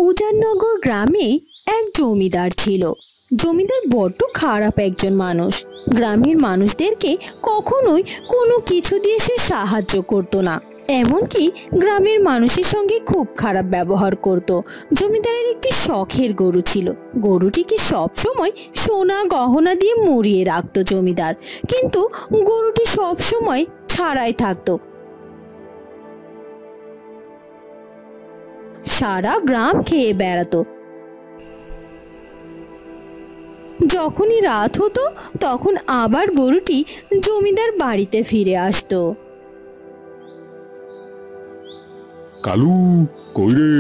উজাননগর গ্রামে এক জমিদার ছিল। জমিদার বড্ড খারাপ একজন মানুষ। গ্রামের মানুষদেরকে কখনোই কোনো কিছু দিয়ে সে সাহায্য করত না, এমনকি গ্রামের মানুষের সঙ্গে খুব খারাপ ব্যবহার করত। জমিদারের একটি শখের গরু ছিল। গরুটিকে সবসময় সোনা গহনা দিয়ে মুড়িয়ে রাখত জমিদার, কিন্তু গরুটি সবসময় ছাড়াই থাকতো। সারা গ্রাম খেয়ে বেড়াতো। যখনই রাত হতো তখন আবার গরুটি জমিদার বাড়িতে ফিরে আসতো। কালু, কইরে,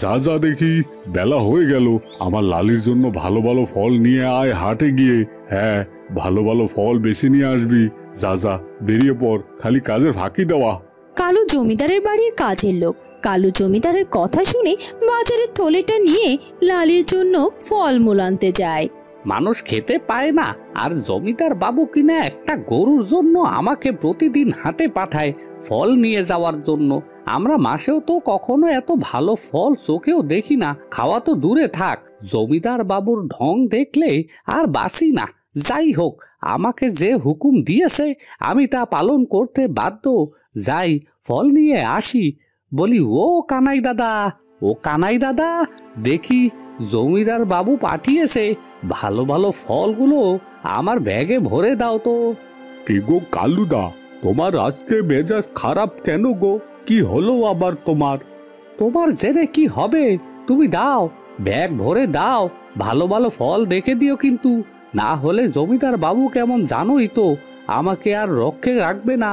যা যা দেখি, বেলা হয়ে গেল। আমার লালির জন্য ভালো ভালো ফল নিয়ে আয় হাটে গিয়ে। হ্যাঁ, ভালো ভালো ফল বেছে নিয়ে আসবি। যা যা, বেরিয়ে পড়, খালি কাজের ফাঁকি দেওয়া। কালু জমিদারের বাড়ির কাজের লোক। কালু জমিদারের কথা শুনে বাজারের থলেটা নিয়ে লালির জন্য ফলমূল আনতে যায়। মানুষ খেতে পায় না, আর জমিদার বাবু কিনা একটা গরুর জন্য আমাকে প্রতিদিন হাটে পাঠায় ফল নিয়ে যাওয়ার জন্য। আমরা মাসেও তো কখনো এত ভালো ফল চোখেও দেখি না, খাওয়া তো দূরে থাক। জমিদার বাবুর ঢং দেখলে আর বাসি না। যাই হোক, আমাকে যে হুকুম দিয়েছে আমি তা পালন করতে বাধ্য। যাই, ফল নিয়ে আসি। বলি, ও কানাই দাদা, ও কানাই দাদা, দেখি জমিদার বাবু পাঠিয়েছে, ভালো ভালো ফলগুলো আমার ব্যাগে ভরে দাও তো। কি গো কালুদা, তোমার আজকে মেজাজ খারাপ কেন গো? কি হলো আবার তোমার? তোমার জেনে কি হবে, তুমি দাও, ব্যাগ ভরে দাও। ভালো ভালো ফল দেখে দিও কিন্তু, না হলে জমিদার বাবু কেমন জানোই তো, আমাকে আর রক্ষে রাখবে না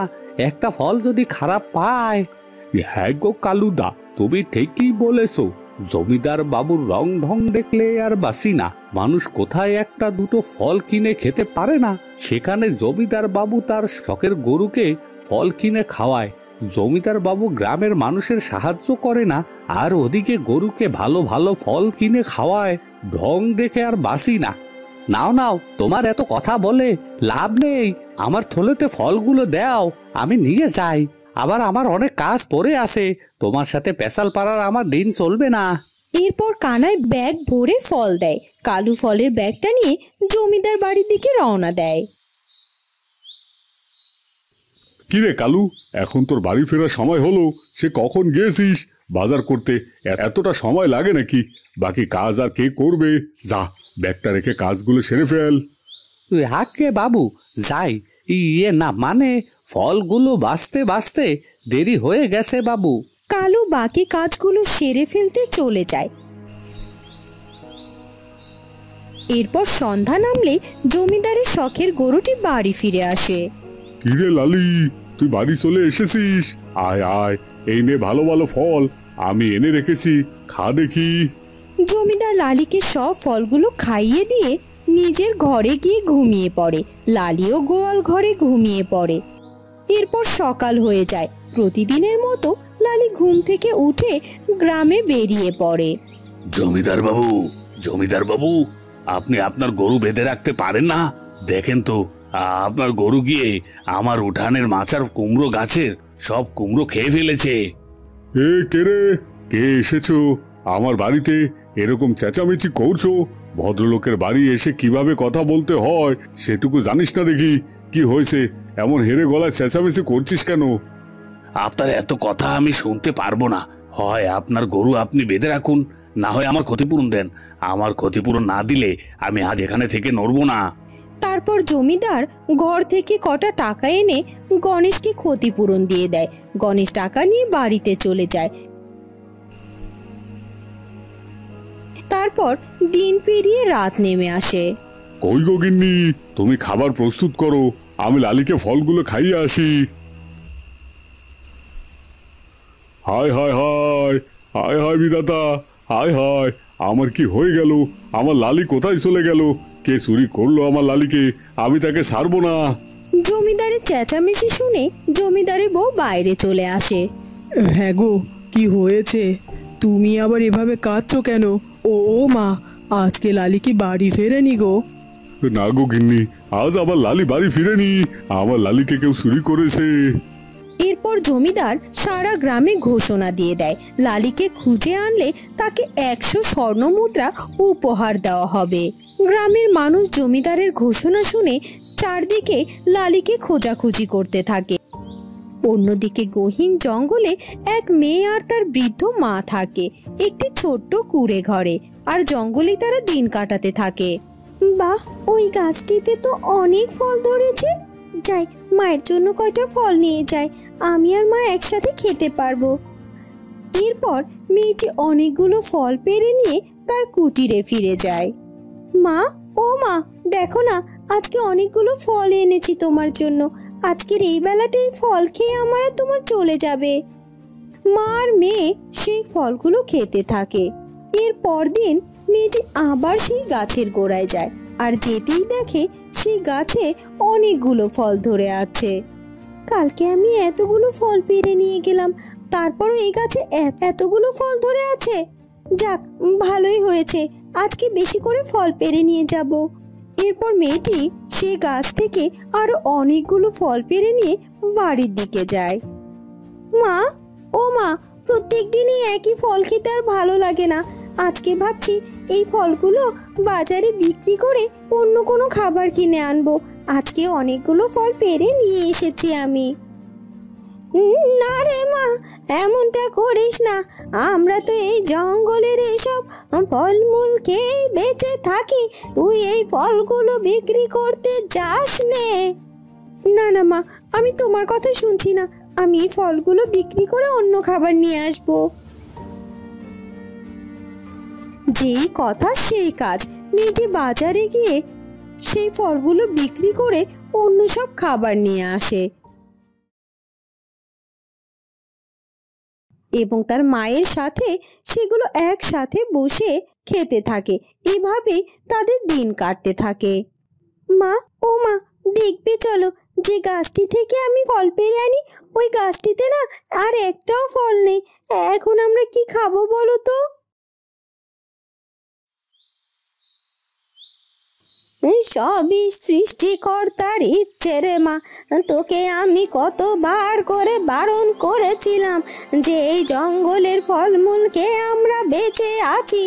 একটা ফল যদি খারাপ পায়। হ্যাঁ গো কালুদা, তুমি ঠিকই বলেছো। জমিদার বাবুর রং ঢং দেখলে আর বাসি না। মানুষ কোথায় একটা দুটো ফল কিনে খেতে পারে না, সেখানে জমিদার বাবু তার শখের গরুকে ফল কিনে খাওয়ায়। জমিদার বাবু গ্রামের মানুষের সাহায্য করে না, আর ওদিকে গরুকে ভালো ভালো ফল কিনে খাওয়ায়। ঢং দেখে আর বাসি না। নাও নাও, তোমার এত কথা বলে লাভ নেই। আমার থলেতে ফলগুলো দাও, আমি নিয়ে যাই। আবার আমার অনেক কাজ পড়ে আছে, তোমার সাথে পেশাল পাড়ার আমার দিন চলবে না। এরপর কানাই ব্যাগ ভরে ফল দেয়। কালু ফলের ব্যাগটা নিয়ে জমিদার বাড়ির দিকে রওনা দেয়। কিরে কালু, এখন তোর বাড়ি ফেরার সময় হলো। সে কখন গিয়েছিস বাজার করতে? এতটা সময় লাগে নাকি? বাকি কাজ আর কে করবে? যা, ব্যাগটা রেখে কাজগুলো সেরে ফেল। হাকে বাবু, যাই। ইয়ে না, মানে ফলগুলো বাঁচতে বাঁচতে দেরি হয়ে গেছে বাবু। কালু বাকি কাজগুলো সেরে ফেলতে চলে যায়। এরপর সন্ধ্যা নামলে জমিদারের শখের গরুটি বাড়ি ফিরে আসে। কিরে লালি, তুই বাড়ি চলে এসেছিস? আয় আয়, এই নে ভালো ভালো ফল, আমি এনে রেখেছি, খা দেখি। জমিদার লালিকে সব ফলগুলো খাইয়ে দিয়ে নিজের ঘরে গিয়ে ঘুমিয়ে পড়ে। লালিও গোয়াল ঘরে ঘুমিয়ে পড়ে। এরপর সকাল হয়ে যায়। প্রতিদিনের মতো লালি ঘুম থেকে উঠে গ্রামে বেরিয়ে পড়ে। জমিদার বাবু, জমিদার বাবু, আপনি আপনার গরু বেঁধে রাখতে পারেন না? দেখেন তো, আপনার গরু গিয়ে আমার উঠানের মাচার কুমড়ো গাছের সব কুমড়ো খেয়ে ফেলেছে। এ কে রে, কে এসেছো আমার বাড়িতে? এরকম চেঁচামেচি করছো? ভদ্রলোকের বাড়ি এসে কিভাবে কথা বলতে হয় সেটুকু জানিস না দেখি? কি হয়েছে, এমন হেরে গলায় চেঁচামেচি করছিস কেন? আপনার এত কথা আমি শুনতে পারবো না। হয় আপনার গরু আপনি বেঁধে রাখুন, না হয় আমার ক্ষতিপূরণ দেন। আমার ক্ষতিপূরণ না দিলে আমি আজ এখানে থেকে নড়বো না। তারপর জমিদার ঘর থেকে কটা টাকা এনে গণেশকে ক্ষতিপূরণ দিয়ে দেয়। গণেশ টাকা নিয়ে বাড়িতে চলে যায়। তারপর দিন পেরিয়ে রাত নেমে আসে। কই গো গিন্নি, তুমি খাবার প্রস্তুত করো, আমি লালিকে ফলগুলো খাইয়ে আসি। হায় হায় হায়, হায় হায় বিধাতা, হায় হায়, আমার কি হয়ে গেল? আমার লালি কোথায় চলে গেল? কে চুরি করলো আমার লালিকে? আমি তাকে ছাড়বো না। জমিদারের চেঁচামেচি শুনে জমিদারের বউ বাইরে চলে আসে। হ্যাঁ গো, কি হয়েছে? তুমি আবার এভাবে কাঁদছো কেন? ও মা, আজকে লালি কি বাড়ি ফেরেনি গো? না গো গিন্নি, আজ আমার লালি বাড়ি ফিরেনি। আমার লালিকে কেউ চুরি করেছে। এরপর এরপর জমিদার সারা গ্রামে ঘোষণা দিয়ে দেয়, লালিকে খুঁজে আনলে তাকে 100 স্বর্ণ মুদ্রা উপহার দেওয়া হবে। গ্রামের মানুষ জমিদারের ঘোষণা শুনে চারদিকে লালিকে খোঁজাখুঁজি করতে থাকে। অন্যদিকে গহীন জঙ্গলে এক মেয়ে আর তার বৃদ্ধ মা থাকে, একটি ছোট্ট কুঁড়ে ঘরে, আর জঙ্গলে তারা দিন কাটাতে থাকে। বাহ, ওই গাছটিতে তো অনেক ফল ধরেছে। যাই, মায়ের জন্য কয়টা ফল নিয়ে যাই, আমি আর মা একসাথে খেতে পারবো। এরপর মেয়েটি অনেকগুলো ফল পেড়ে নিয়ে তার কুটিরে ফিরে যায়। মা, ও মা, দেখো না, আজকে অনেকগুলো ফল এনেছি তোমার জন্য। আজকের এই বেলাটাই ফল খেয়ে আমার আর তোমার চলে যাবে। মা আর মেয়ে সেই ফলগুলো খেতে থাকে। এর পরদিন মেয়েটি আবার সেই গাছের গোড়ায় যায়, আর যেতেই দেখে সেই গাছে অনেকগুলো ফল ধরে আছে। কালকে আমি এতগুলো ফল পেড়ে নিয়ে গেলাম, তারপরও এই গাছে এতগুলো ফল ধরে আছে। যাক, ভালোই হয়েছে, আজকে বেশি করে ফল পেড়ে নিয়ে যাব। এরপর মেয়েটি সেই গাছ থেকে আরো অনেকগুলো ফল পেড়ে নিয়ে বাড়ির দিকে যায়। মা, ও মা, প্রত্যেক দিনই একই ফল খেতে আর ভালো লাগে না। আজকে ভাবছি এই ফলগুলো বাজারে বিক্রি করে অন্য কোনো খাবার কিনে আনবো। আজকে অনেকগুলো ফল পেড়ে নিয়ে এসেছি আমি। না রে মা, এমনটা করিস না। আমরা তো এই জঙ্গলের এইসব ফলমূল খেয়ে বেঁচে থাকি, তুই এই ফলগুলো বিক্রি করতে যাস নে। না না মা, আমি তোমার কথা শুনছি না। আমি এই ফলগুলো বিক্রি করে অন্য খাবার নিয়ে আসবো। যেই কথা সেই কাজ, মেয়েটি বাজারে গিয়ে সেই ফলগুলো বিক্রি করে অন্য সব খাবার নিয়ে আসে এবং তার মায়ের সাথে সেগুলো একসাথে বসে খেতে থাকে। এভাবে তাদের দিন কাটতে থাকে। মা, ও মা, দেখবে চলো, যে গাছটি থেকে আমি ফল পেড়ে আনি ওই গাছটিতে না আর একটাও ফল নেই। এখন আমরা কি খাবো বলো তো? সবই সৃষ্টিকর্তার ইচ্ছে রে মা। তোকে আমি কতবার করে বারণ করেছিলাম যে এই জঙ্গলের ফলমূলকে আমরা বেঁচে আছি,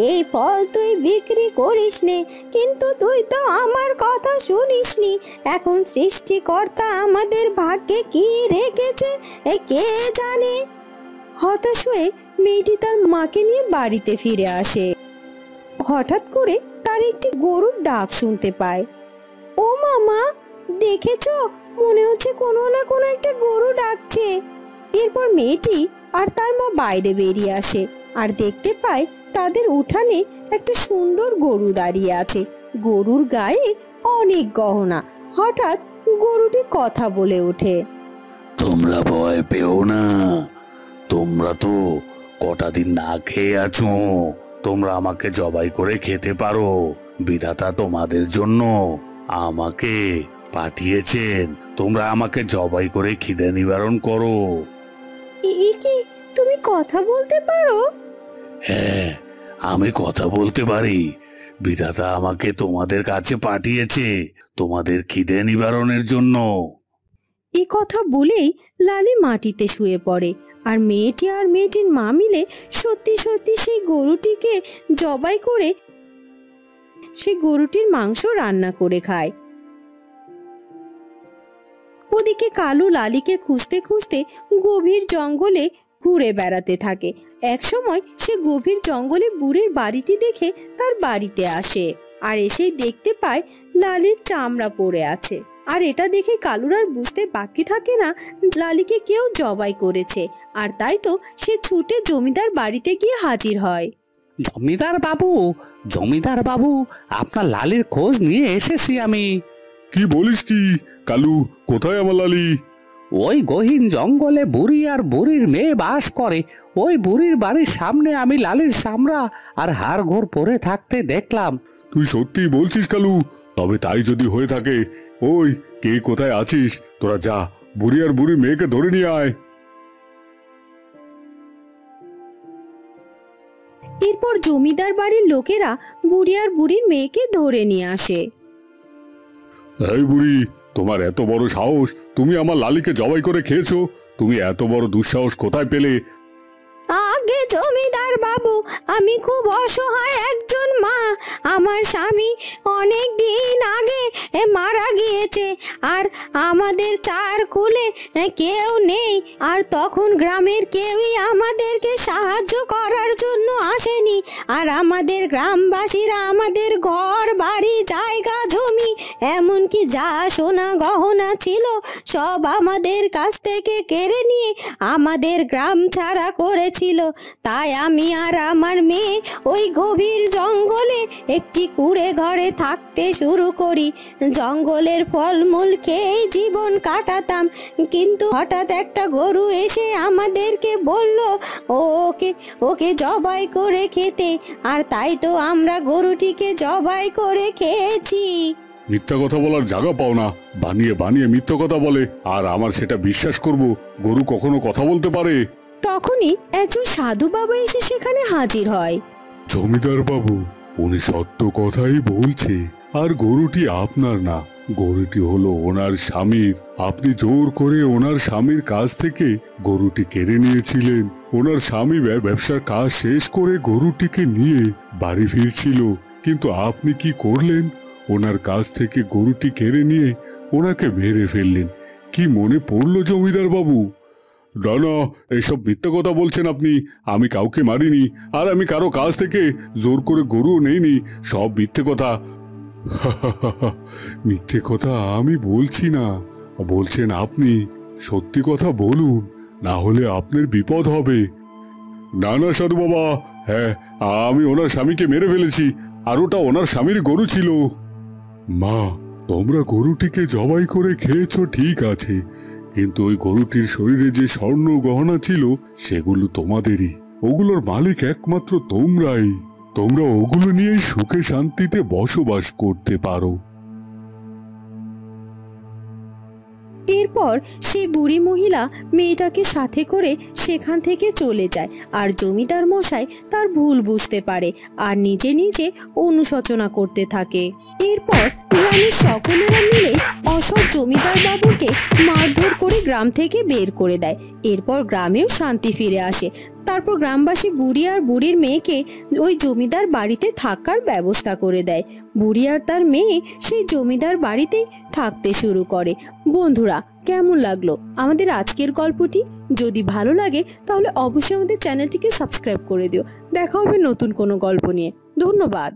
এই ফল তুই বিক্রি করিস নে, কিন্তু তুই তো আমার কথা শুনিসনি। এখন সৃষ্টিকর্তা আমাদের ভাগ্যে কি রেখেছে কে জানে। হতাশ হয়ে মেয়েটি তার মাকে নিয়ে বাড়িতে ফিরে আসে। হঠাৎ করে তার একটি গরুর ডাক শুনতে পায়। ও মামা, দেখেছো? মনে হচ্ছে কোনো না কোনো একটা গরু ডাকছে। এরপর মেয়েটি আর তার মা বাইরে বেরিয়ে আসে আর দেখতে পায় তাদের উঠানে একটা সুন্দর গরু দাঁড়িয়ে আছে। গরুর গায়ে অনেক গহনা। হঠাৎ গরুটি কথা বলে ওঠে। তোমরা ভয় পেও না, তোমরা তো কটা দিন না খেয়ে আছো, তোমরা আমাকে জবাই করে খেতে পারো। বিধাতা তোমাদের জন্য আমাকে পাঠিয়েছেন, তোমরা আমাকে জবাই করে খিদে নিবারণ করো। এই কি, তুমি কথা বলতে পারো? হ্যাঁ, আমি কথা বলতে পারি। বিধাতা আমাকে তোমাদের কাছে পাঠিয়েছে তোমাদের খিদে নিবারণের জন্য। এ কথা বলেই লালি মাটিতে শুয়ে পড়ে, আর মেয়েটি আর মেয়েটির মা মিলে সত্যি সত্যি সেই গরুটিকে জবাই করে সেই গরুটির মাংস রান্না করে খায়। ওদিকে কালু লালিকে খুঁজতে খুঁজতে গভীর জঙ্গলে ঘুরে বেড়াতে থাকে। একসময় সে গভীর জঙ্গলে বুড়ির বাড়িটি দেখে তার বাড়িতে আসে, আর এসেই দেখতে পায় লালির চামড়া পড়ে আছে। আর এটা দেখে কালুর আর বুঝতে বাকি থাকে না লালিকে কেউ জবাই করেছে, আর তাই তো সে ছুটে জমিদার বাড়িতে গিয়ে হাজির হয়। জমিদার বাবু, জমিদার বাবু, আপনার লালির খোঁজ নিয়ে এসেছি আমি। কি বলিস কি কালু, কোথায় আমার লালি? ওই গহীন জঙ্গলে বুড়ি আর বুড়ির মেয়ে বাস করে। ওই বুড়ির বাড়ির সামনে আমি লালির চামড়া আর হাড় ঘোর পরে থাকতে দেখলাম। তুই সত্যি বলছিস কালু? তবে তাই যদি হয়ে থাকে, ওই কে কোথায় আছিস তোরা যা, বুড়ি আর বুড়ির মেয়েকে ধরে নিয়ে আয়। এরপর জমিদার বাড়ির লোকেরা বুড়ি আর বুড়ির মেয়েকে ধরে নিয়ে আসে। এই বুড়ি, তোমার এত বড় সাহস, তুমি আমার লালিকে জবাই করে খেয়েছো? তুমি এত বড় দুঃসাহস কোথায় পেলে? আগে জমিদার বাবু, আমি খুব অসহায় একজন মা। আমার স্বামী অনেক দিন আগে মারা গিয়েছে, আর আমাদের চার কুলে কেউ নেই। আর তখন গ্রামের কেউই আমাদেরকে সাহায্য করার জন্য আসেনি। আর আমাদের গ্রামবাসীরা আমাদের ঘর বাড়ি জায়গা জমি এমনকি যা সোনা গহনা ছিল সব আমাদের কাছ থেকে কেড়ে নিয়ে আমাদের গ্রাম ছাড়া করেছিল। তাই আমি আর আমার মেয়ে ওই গভীর জঙ্গলে একটি কুঁড়ে ঘরে থাকতে শুরু করি। জঙ্গলের ফলমূল খেয়েই জীবন কাটাতাম। কিন্তু হঠাৎ একটা গরু এসে আমাদেরকে বলল ওকে ওকে জবাই করে খেতে, আর তাই তো আমরা গরুটিকে জবাই করে খেয়েছি। মিথ্যা কথা বলার জায়গা পাও না, বানিয়ে বানিয়ে মিথ্যা কথা বলে, আর আমার সেটা বিশ্বাস করব? গরু কখনো কথা বলতে পারে? তখনই একজন সাধু বাবা এসে সেখানে হাজির হয়। জমিদার বাবু, উনি সত্য কথাই বলছে, আর গরুটি আপনার না, গরুটি হলো ওনার স্বামীর। আপনি জোর করে ওনার স্বামীর কাছ থেকে গরুটি কেড়ে নিয়েছিলেন। ওনার স্বামী ব্যবসার কাজ শেষ করে গরুটিকে নিয়ে বাড়ি ফিরছিল, কিন্তু আপনি কি করলেন? ওনার কাছ থেকে গরুটি কেড়ে নিয়ে ওনাকে মেরে ফেললেন। কি মনে পড়লো জমিদার বাবু? না না, এসব মিথ্যা কথা বলছেন আপনি। আমি কাউকে মারিনি, আর আমি কারো কাছ থেকে জোর করে গরুও নেইনি। সব মিথ্যে কথা। মিথ্যে কথা আমি বলছি না, বলছেন আপনি। সত্যি কথা বলুন, না হলে আপনার বিপদ হবে। না না সাধু বাবা, হ্যাঁ, আমি ওনার স্বামীকে মেরে ফেলেছি, আর ওটা ওনার স্বামীর গরু ছিল। মা, তোমরা গরুটিকে জবাই করে খেয়েছো ঠিক আছে, কিন্তু ওই গরুটির শরীরে যে স্বর্ণ গহনা ছিল সেগুলো তোমাদেরই। ওগুলোর মালিক একমাত্র তোমরাই। তোমরা ওগুলো নিয়েই সুখে শান্তিতে বসবাস করতে পারো। এরপর সেই বুড়ি মহিলা মেয়েটাকে সাথে করে সেখান থেকে চলে যায়। আর জমিদার মশাই তার ভুল বুঝতে পারে আর নিজে নিজে অনুশোচনা করতে থাকে। এরপর গ্রামের সকলেরা মিলে অসৎ জমিদার বাবুকে মারধর করে গ্রাম থেকে বের করে দেয়। এরপর গ্রামেও শান্তি ফিরে আসে। তারপর গ্রামবাসী বুড়ি আর বুড়ির মেয়েকে ওই জমিদার বাড়িতে থাকার ব্যবস্থা করে দেয়। বুড়ি আর তার মেয়ে সেই জমিদার বাড়িতেই থাকতে শুরু করে। বন্ধুরা, কেমন লাগলো আমাদের আজকের গল্পটি? যদি ভালো লাগে তাহলে অবশ্যই আমাদের চ্যানেলটিকে সাবস্ক্রাইব করে দিও। দেখা হবে নতুন কোনো গল্প নিয়ে। ধন্যবাদ।